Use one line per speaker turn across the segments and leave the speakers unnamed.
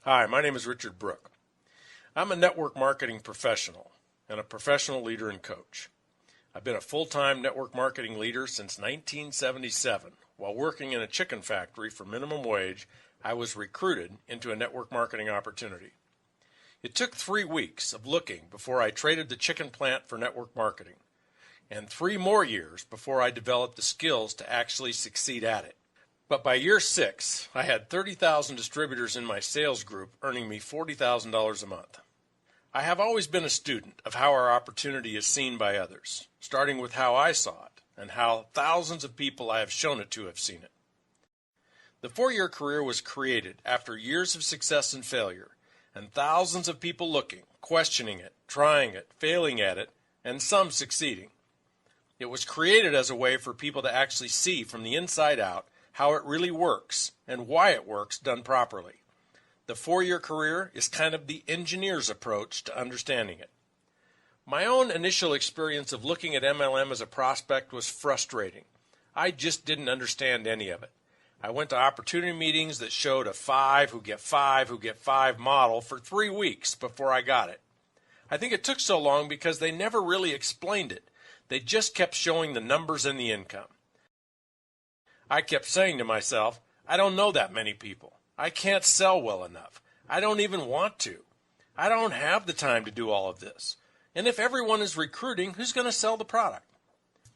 Hi, my name is Richard Brooke. I'm a network marketing professional and a professional leader and coach. I've been a full-time network marketing leader since 1977. While working in a chicken factory for minimum wage, I was recruited into a network marketing opportunity. It took 3 weeks of looking before I traded the chicken plant for network marketing, and 3 more years before I developed the skills to actually succeed at it. But by year 6, I had 30,000 distributors in my sales group earning me $40,000 a month. I have always been a student of how our opportunity is seen by others, starting with how I saw it and how thousands of people I have shown it to have seen it. The 4-year career was created after years of success and failure, and thousands of people looking, questioning it, trying it, failing at it, and some succeeding. It was created as a way for people to actually see from the inside out how it really works and why it works done properly. The 4-year career is kind of the engineer's approach to understanding it. My own initial experience of looking at MLM as a prospect was frustrating. I just didn't understand any of it. I went to opportunity meetings that showed a 5 who get 5 who get 5 model for 3 weeks before I got it. I think it took so long because they never really explained it. They just kept showing the numbers and the income. I kept saying to myself, I don't know that many people. I can't sell well enough. I don't even want to. I don't have the time to do all of this. And if everyone is recruiting, who's going to sell the product?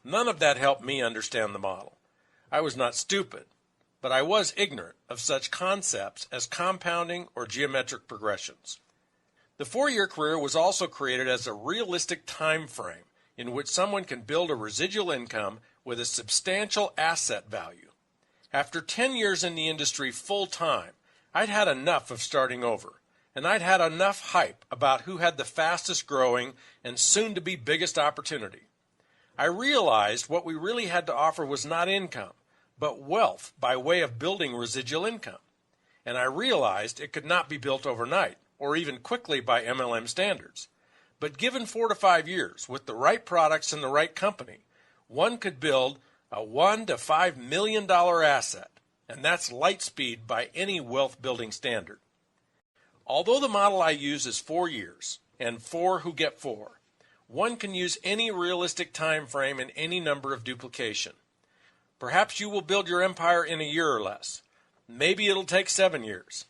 None of that helped me understand the model. I was not stupid, but I was ignorant of such concepts as compounding or geometric progressions. The 4-year career was also created as a realistic time frame in which someone can build a residual income with a substantial asset value. After 10 years in the industry full-time, I'd had enough of starting over, and I'd had enough hype about who had the fastest growing and soon-to-be biggest opportunity. I realized what we really had to offer was not income, but wealth by way of building residual income. And I realized it could not be built overnight, or even quickly by MLM standards. But given 4 to 5 years, with the right products and the right company, one could build a $1 to $5 million asset, and that's light speed by any wealth building standard. Although the model I use is 4 years, and 4 who get 4, one can use any realistic time frame and any number of duplication. Perhaps you will build your empire in a year or less. Maybe it'll take 7 years.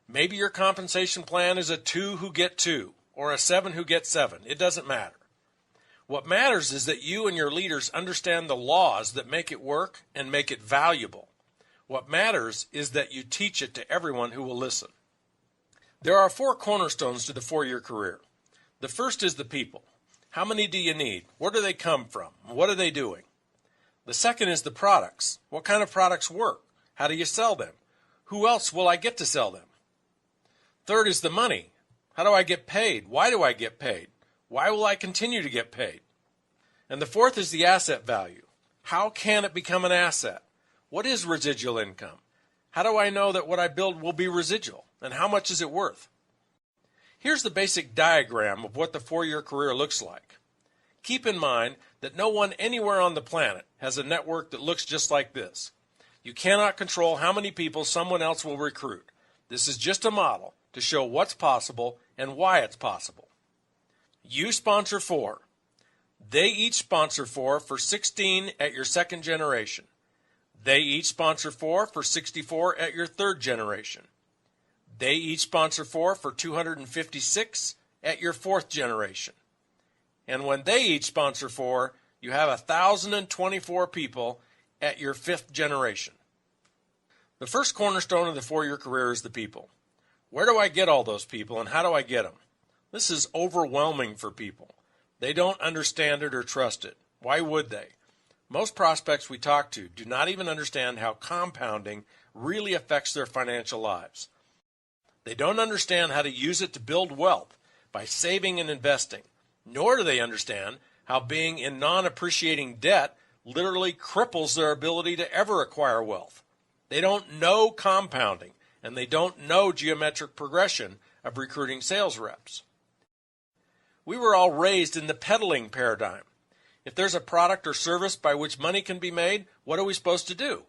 Maybe your compensation plan is a 2 who get 2, or a 7 who get 7. It doesn't matter. What matters is that you and your leaders understand the laws that make it work and make it valuable. What matters is that you teach it to everyone who will listen. There are 4 cornerstones to the 4-year career. The first is the people. How many do you need? Where do they come from? What are they doing? The second is the products. What kind of products work? How do you sell them? Who else will I get to sell them? Third is the money. How do I get paid? Why do I get paid? Why will I continue to get paid? And the fourth is the asset value. How can it become an asset? What is residual income? How do I know that what I build will be residual? And how much is it worth? Here's the basic diagram of what the 4-year career looks like. Keep in mind that no one anywhere on the planet has a network that looks just like this. You cannot control how many people someone else will recruit. This is just a model to show what's possible and why it's possible. You sponsor 4. They each sponsor 4 for 16 at your 2nd generation. They each sponsor 4 for 64 at your 3rd generation. They each sponsor 4 for 256 at your 4th generation. And when they each sponsor 4, you have 1,024 people at your 5th generation. The first cornerstone of the 4-year career is the people. Where do I get all those people, and how do I get them? This is overwhelming for people. They don't understand it or trust it. Why would they? Most prospects we talk to do not even understand how compounding really affects their financial lives. They don't understand how to use it to build wealth by saving and investing, nor do they understand how being in non-appreciating debt literally cripples their ability to ever acquire wealth. They don't know compounding, and they don't know geometric progression of recruiting sales reps. We were all raised in the peddling paradigm. If there's a product or service by which money can be made, what are we supposed to do?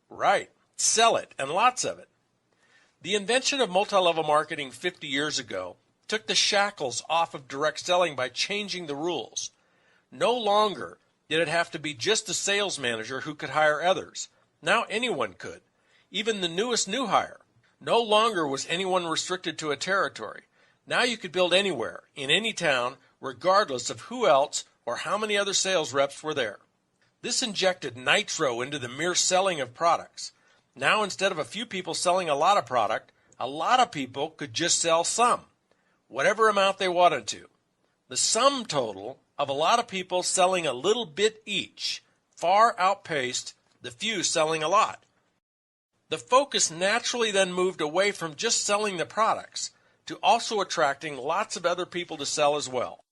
Right, sell it, and lots of it. The invention of multi-level marketing 50 years ago took the shackles off of direct selling by changing the rules. No longer did it have to be just the sales manager who could hire others. Now anyone could, even the newest new hire. No longer was anyone restricted to a territory. Now you could build anywhere, in any town, regardless of who else or how many other sales reps were there. This injected nitro into the mere selling of products. Now instead of a few people selling a lot of product, a lot of people could just sell some, whatever amount they wanted to. The sum total of a lot of people selling a little bit each far outpaced the few selling a lot. The focus naturally then moved away from just selling the products to also attracting lots of other people to sell as well.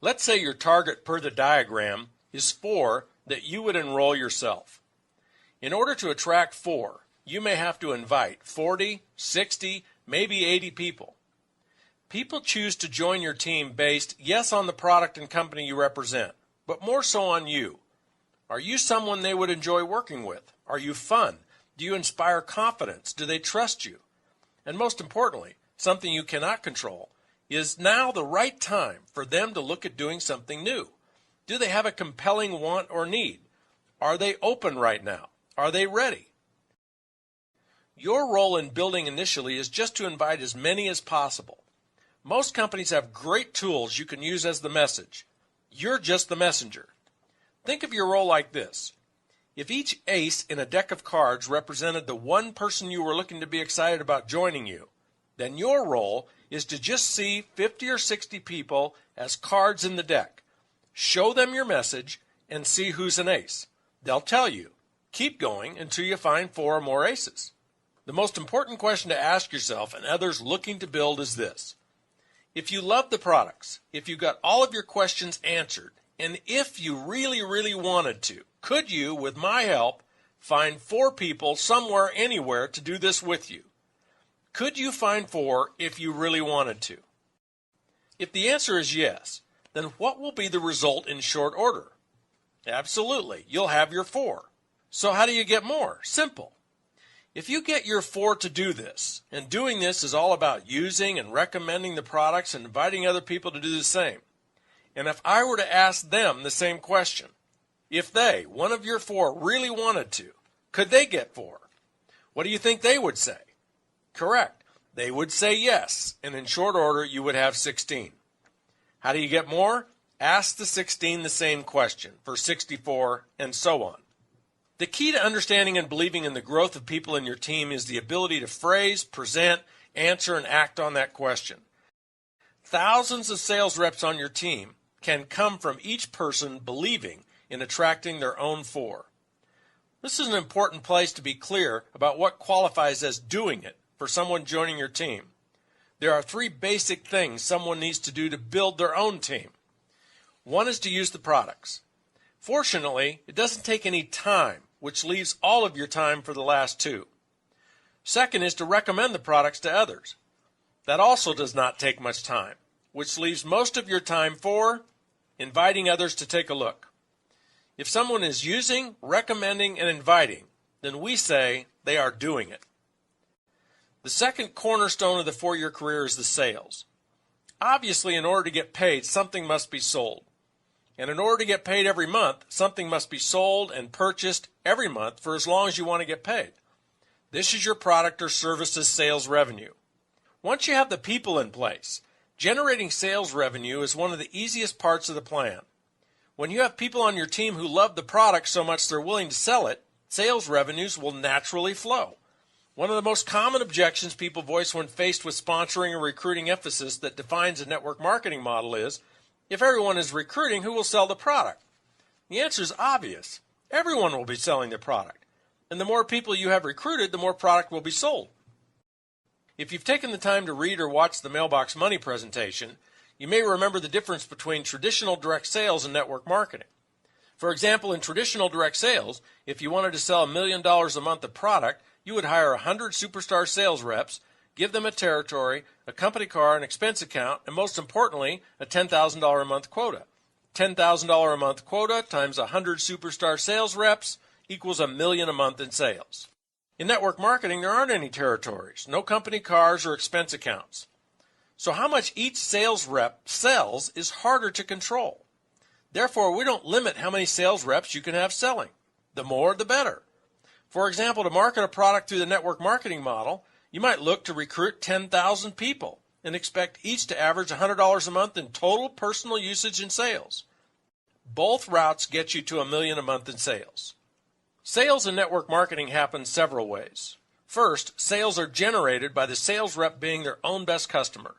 Let's say your target per the diagram is 4 that you would enroll yourself. In order to attract 4, you may have to invite 40, 60, maybe 80 people. People choose to join your team based, yes, on the product and company you represent, but more so on you. Are you someone they would enjoy working with? Are you fun? Do you inspire confidence? Do they trust you? And most importantly, something you cannot control, is now the right time for them to look at doing something new? Do they have a compelling want or need? Are they open right now? Are they ready? Your role in building initially is just to invite as many as possible. Most companies have great tools you can use as the message. You're just the messenger. Think of your role like this. If each ace in a deck of cards represented the one person you were looking to be excited about joining you, then your role is to just see 50 or 60 people as cards in the deck. Show them your message and see who's an ace. They'll tell you. Keep going until you find 4 or more aces. The most important question to ask yourself and others looking to build is this. If you love the products, if you got all of your questions answered, and if you really, really wanted to, could you, with my help, find 4 people somewhere, anywhere to do this with you? Could you find 4 if you really wanted to? If the answer is yes, then what will be the result in short order? Absolutely, you'll have your 4. So how do you get more? Simple. If you get your 4 to do this, and doing this is all about using and recommending the products and inviting other people to do the same, and if I were to ask them the same question, if they, one of your 4, really wanted to, could they get 4? What do you think they would say? Correct. They would say yes, and in short order you would have 16. How do you get more? Ask the 16 the same question for 64 and so on. The key to understanding and believing in the growth of people in your team is the ability to phrase, present, answer, and act on that question. Thousands of sales reps on your team can come from each person believing in attracting their own 4. This is an important place to be clear about what qualifies as doing it for someone joining your team. There are 3 basic things someone needs to do to build their own team. One is to use the products. Fortunately, it doesn't take any time, which leaves all of your time for the last 2. Second is to recommend the products to others. That also does not take much time, which leaves most of your time for inviting others to take a look. If someone is using, recommending, and inviting, then we say they are doing it. The second cornerstone of the 4-year career is the sales. Obviously, in order to get paid, something must be sold. And in order to get paid every month, something must be sold and purchased every month for as long as you want to get paid. This is your product or service's sales revenue. Once you have the people in place, generating sales revenue is one of the easiest parts of the plan. When you have people on your team who love the product so much they're willing to sell it, sales revenues will naturally flow. One of the most common objections people voice when faced with sponsoring or recruiting emphasis that defines a network marketing model is, if everyone is recruiting, who will sell the product? The answer is obvious. Everyone will be selling the product. And the more people you have recruited, the more product will be sold. If you've taken the time to read or watch the Mailbox Money presentation, you may remember the difference between traditional direct sales and network marketing. For example, in traditional direct sales, if you wanted to sell $1 million a month of product, you would hire 100 superstar sales reps, give them a territory, a company car, an expense account, and most importantly, a $10,000 a month quota. $10,000 a month quota times 100 superstar sales reps equals $1 million a month in sales. In network marketing, there aren't any territories, no company cars or expense accounts. So how much each sales rep sells is harder to control. Therefore, we don't limit how many sales reps you can have selling. The more, the better. For example, to market a product through the network marketing model, you might look to recruit 10,000 people and expect each to average $100 a month in total personal usage and sales. Both routes get you to $1 million a month in sales. Sales in network marketing happen several ways. First, sales are generated by the sales rep being their own best customer.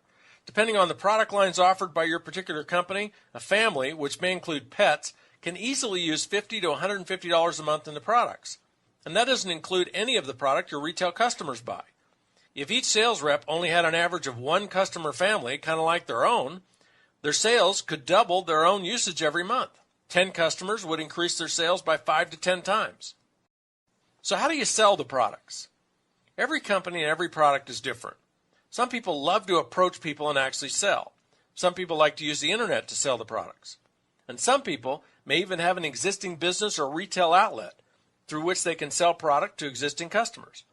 Depending on the product lines offered by your particular company, a family, which may include pets, can easily use $50 to $150 a month in the products. And that doesn't include any of the product your retail customers buy. If each sales rep only had an average of one customer family, kind of like their own, their sales could double their own usage every month. 10 customers would increase their sales by 5 to 10 times. So how do you sell the products? Every company and every product is different. Some people love to approach people and actually sell. Some people like to use the internet to sell the products. And some people may even have an existing business or retail outlet through which they can sell product to existing customers.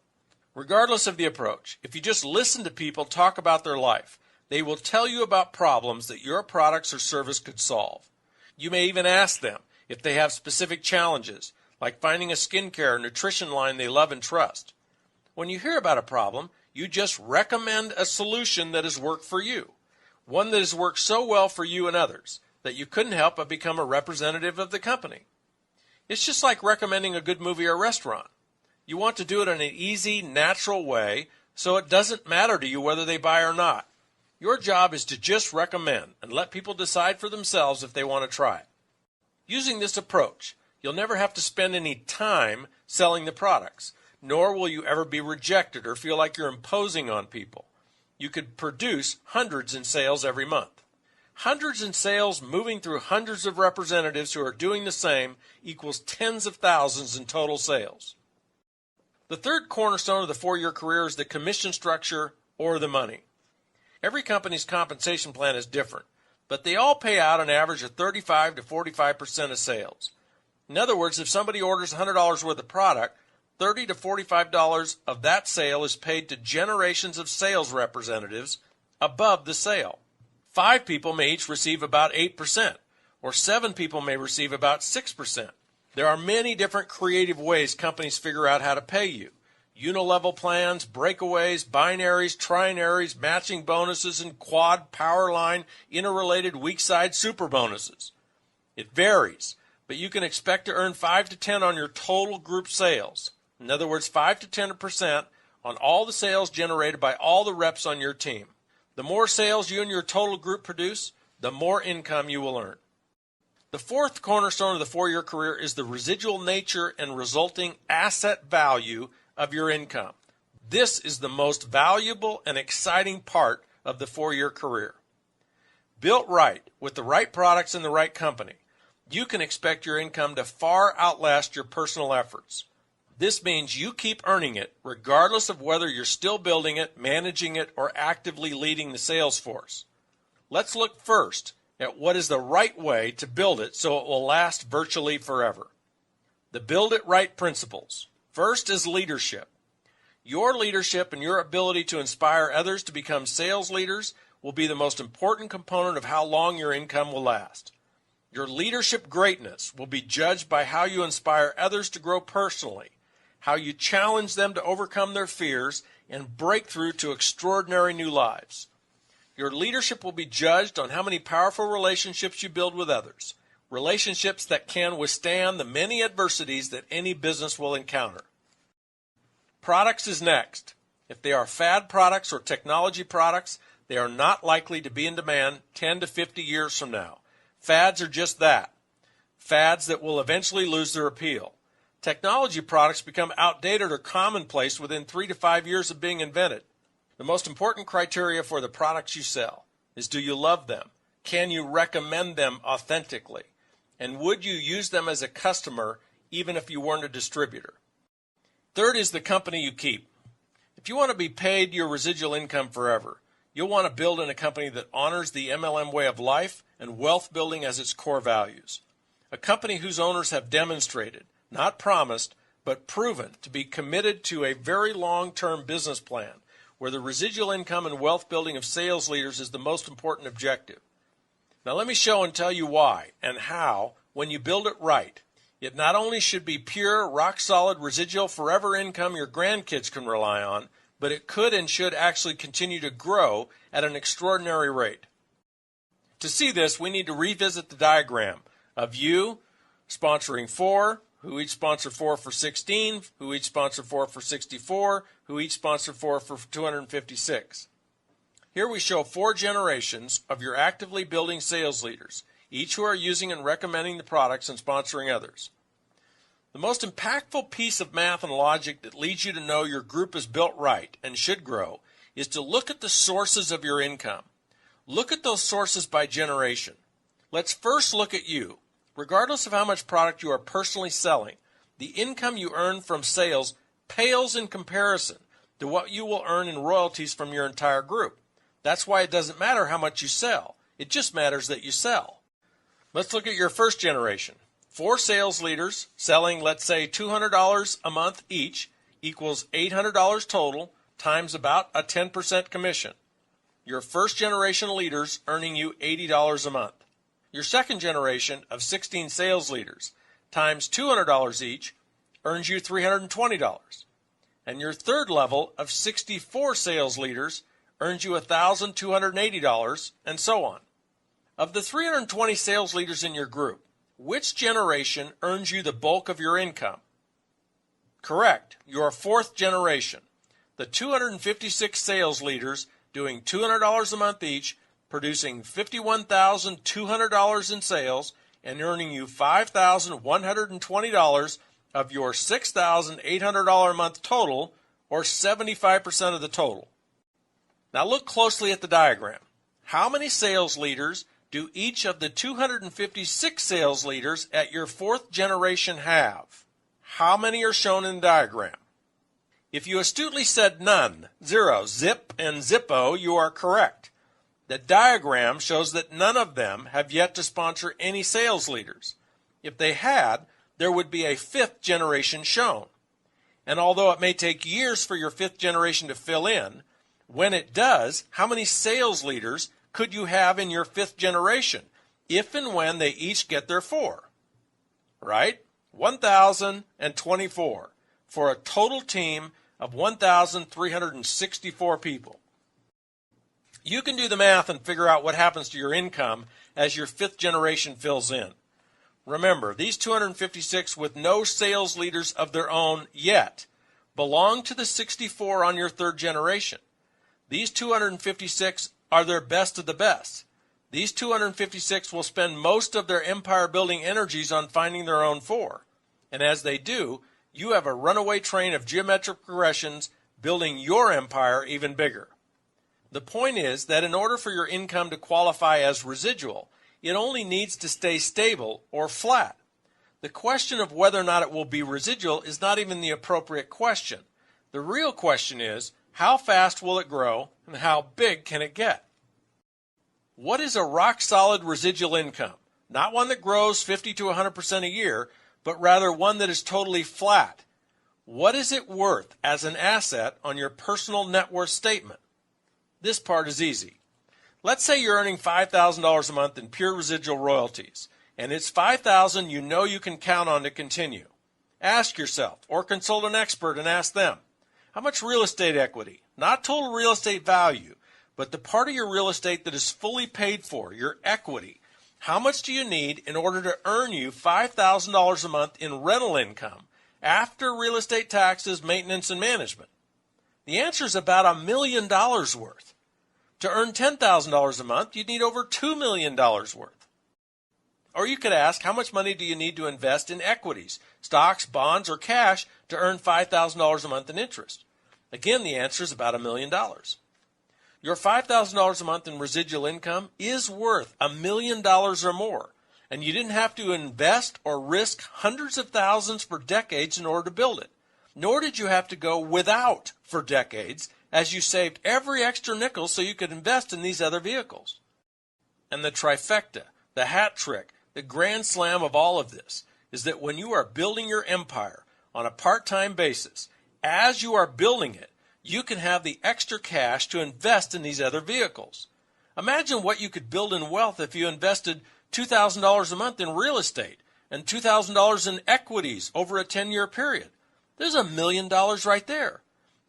Regardless of the approach, if you just listen to people talk about their life, they will tell you about problems that your products or service could solve. You may even ask them if they have specific challenges, like finding a skincare or nutrition line they love and trust. When you hear about a problem, you just recommend a solution that has worked for you, one that has worked so well for you and others that you couldn't help but become a representative of the company. It's just like recommending a good movie or restaurant. You want to do it in an easy, natural way, so it doesn't matter to you whether they buy or not. Your job is to just recommend and let people decide for themselves if they want to try it. Using this approach, you'll never have to spend any time selling the products, nor will you ever be rejected or feel like you're imposing on people. You could produce hundreds in sales every month. Hundreds in sales moving through hundreds of representatives who are doing the same equals tens of thousands in total sales. The third cornerstone of the 4-year career is the commission structure or the money. Every company's compensation plan is different, but they all pay out an average of 35 to 45% of sales. In other words, if somebody orders $100 worth of product, $30 to $45 of that sale is paid to generations of sales representatives above the sale. 5 people may each receive about 8%, or 7 people may receive about 6%. There are many different creative ways companies figure out how to pay you. Unilevel plans, breakaways, binaries, trinaries, matching bonuses, and quad, power line, interrelated weak side super bonuses. It varies, but you can expect to earn 5 to 10 on your total group sales. In other words, 5 to 10% on all the sales generated by all the reps on your team. The more sales you and your total group produce, the more income you will earn. The fourth cornerstone of the 4-year career is the residual nature and resulting asset value of your income. This is the most valuable and exciting part of the 4-year career. Built right, with the right products and the right company, you can expect your income to far outlast your personal efforts. This means you keep earning it regardless of whether you're still building it, managing it, or actively leading the sales force. Let's look first at what is the right way to build it so it will last virtually forever. The build it right principles. First is leadership. Your leadership and your ability to inspire others to become sales leaders will be the most important component of how long your income will last. Your leadership greatness will be judged by how you inspire others to grow personally, how you challenge them to overcome their fears and break through to extraordinary new lives. Your leadership will be judged on how many powerful relationships you build with others, relationships that can withstand the many adversities that any business will encounter. Products is next. If they are fad products or technology products, they are not likely to be in demand 10 to 50 years from now. Fads are just that, fads that will eventually lose their appeal. Technology products become outdated or commonplace within 3 to 5 years of being invented. The most important criteria for the products you sell is, do you love them? Can you recommend them authentically? And would you use them as a customer even if you weren't a distributor? Third is the company you keep. If you want to be paid your residual income forever, you'll want to build in a company that honors the MLM way of life and wealth building as its core values. A company whose owners have demonstrated, not promised, but proven to be committed to a very long-term business plan where the residual income and wealth building of sales leaders is the most important objective. Now let me show and tell you why and how, when you build it right, it not only should be pure, rock-solid, residual, forever income your grandkids can rely on, but it could and should actually continue to grow at an extraordinary rate. To see this, we need to revisit the diagram of you sponsoring 4, who each sponsor 4 for 16, who each sponsor 4 for 64, who each sponsor 4 for 256. Here we show 4 generations of your actively building sales leaders, each who are using and recommending the products and sponsoring others. The most impactful piece of math and logic that leads you to know your group is built right and should grow is to look at the sources of your income. Look at those sources by generation. Let's first look at you. Regardless of how much product you are personally selling, the income you earn from sales pales in comparison to what you will earn in royalties from your entire group. That's why it doesn't matter how much you sell. It just matters that you sell. Let's look at your first generation. 4 sales leaders selling, let's say, $200 a month each equals $800 total times about a 10% commission. Your first generation leaders earning you $80 a month. Your second generation of 16 sales leaders times $200 each earns you $320. And your third level of 64 sales leaders earns you $1,280, and so on. Of the 320 sales leaders in your group, which generation earns you the bulk of your income? Correct, your fourth generation. The 256 sales leaders doing $200 a month each, producing $51,200 in sales and earning you $5,120 of your $6,800 a month total, or 75% of the total. Now look closely at the diagram. How many sales leaders do each of the 256 sales leaders at your fourth generation have? How many are shown in the diagram? If you astutely said none, 0, zip, and zippo, you are correct. The diagram shows that none of them have yet to sponsor any sales leaders. If they had, there would be a 5th generation shown. And although it may take years for your 5th generation to fill in, when it does, how many sales leaders could you have in your 5th generation, if and when they each get their 4? Right? 1,024, for a total team of 1,364 people. You can do the math and figure out what happens to your income as your 5th generation fills in. Remember, these 256 with no sales leaders of their own yet belong to the 64 on your 3rd generation. These 256 are their best of the best. These 256 will spend most of their empire-building energies on finding their own 4. And as they do, you have a runaway train of geometric progressions building your empire even bigger. The point is that in order for your income to qualify as residual, it only needs to stay stable or flat. The question of whether or not it will be residual is not even the appropriate question. The real question is, how fast will it grow and how big can it get? What is a rock-solid residual income? Not one that grows 50 to 100% a year, but rather one that is totally flat. What is it worth as an asset on your personal net worth statement? This part is easy. Let's say you're earning $5,000 a month in pure residual royalties, and it's $5,000 you know you can count on to continue. Ask yourself, or consult an expert and ask them, how much real estate equity, not total real estate value, but the part of your real estate that is fully paid for, your equity, how much do you need in order to earn you $5,000 a month in rental income after real estate taxes, maintenance, and management? The answer is about $1 million worth. To earn $10,000 a month, you'd need over $2 million worth. Or you could ask, how much money do you need to invest in equities, stocks, bonds, or cash to earn $5,000 a month in interest? Again, the answer is about $1 million. Your $5,000 a month in residual income is worth $1 million or more, and you didn't have to invest or risk hundreds of thousands for decades in order to build it. Nor did you have to go without for decades, as you saved every extra nickel so you could invest in these other vehicles. And the trifecta, the hat trick, the grand slam of all of this is that when you are building your empire on a part-time basis. As you are building it, you can have the extra cash to invest in these other vehicles. Imagine what you could build in wealth if you invested $2,000 a month in real estate and $2,000 in equities over a 10-year period. There's $1 million right there.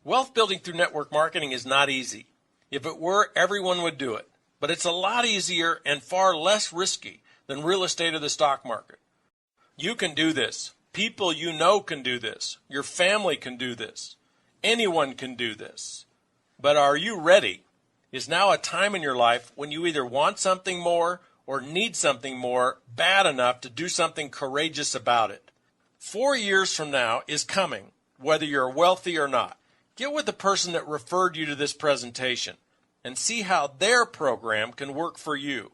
Wealth building through network marketing is not easy. If it were, everyone would do it. But it's a lot easier and far less risky than real estate or the stock market. You can do this. People you know can do this. Your family can do this. Anyone can do this. But are you ready? Is now a time in your life when you either want something more or need something more bad enough to do something courageous about it. 4 years from now is coming, whether you're wealthy or not. Get with the person that referred you to this presentation and see how their program can work for you.